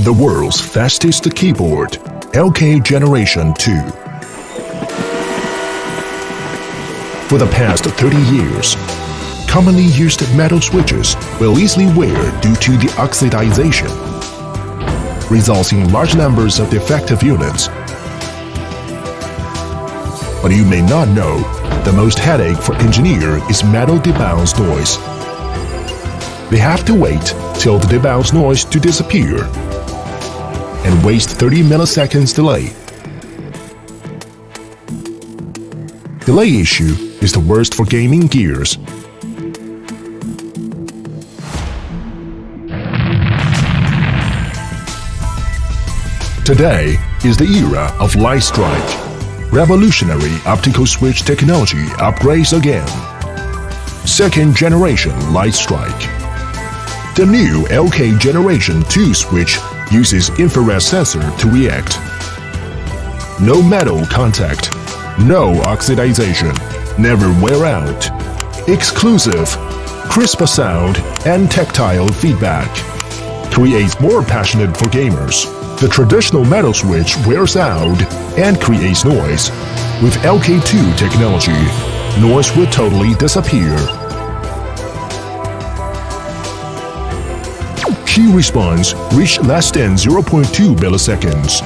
the world's fastest keyboard, LK Generation 2. For the past 30 years, commonly used metal switches will easily wear due to the oxidization, resulting in large numbers of defective units. But you may not know, the most headache for engineer is metal debounce noise. They have to wait till the debounce noise to disappear and waste 30 milliseconds delay. Delay issue is the worst for gaming gears. Today is the era of light strike. Revolutionary optical switch technology upgrades again. Second generation light strike. The new LK Generation 2 switch uses infrared sensor to react. No metal contact, no oxidization, never wear out. Exclusive, crisp sound and tactile feedback. Creates more passionate for gamers. The traditional metal switch wears out and creates noise. With LK2 technology, noise will totally disappear. Key response reached less than 0.2 milliseconds.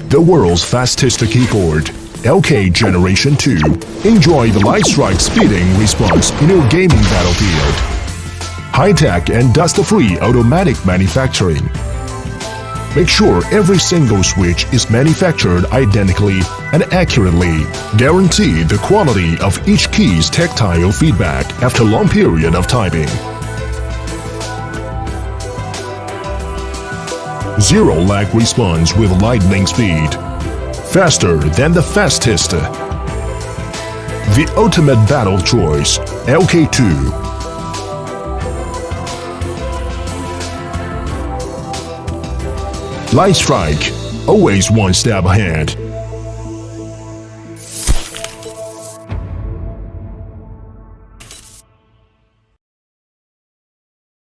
The world's fastest keyboard, LK Generation 2. Enjoy the light strike speeding response in your gaming battlefield. High-tech and dust-free automatic manufacturing. Make sure every single switch is manufactured identically and accurately. Guarantee the quality of each key's tactile feedback after a long period of typing. Zero lag response with lightning speed. Faster than the fastest. The ultimate battle choice, LK2. Light strike, always one step ahead.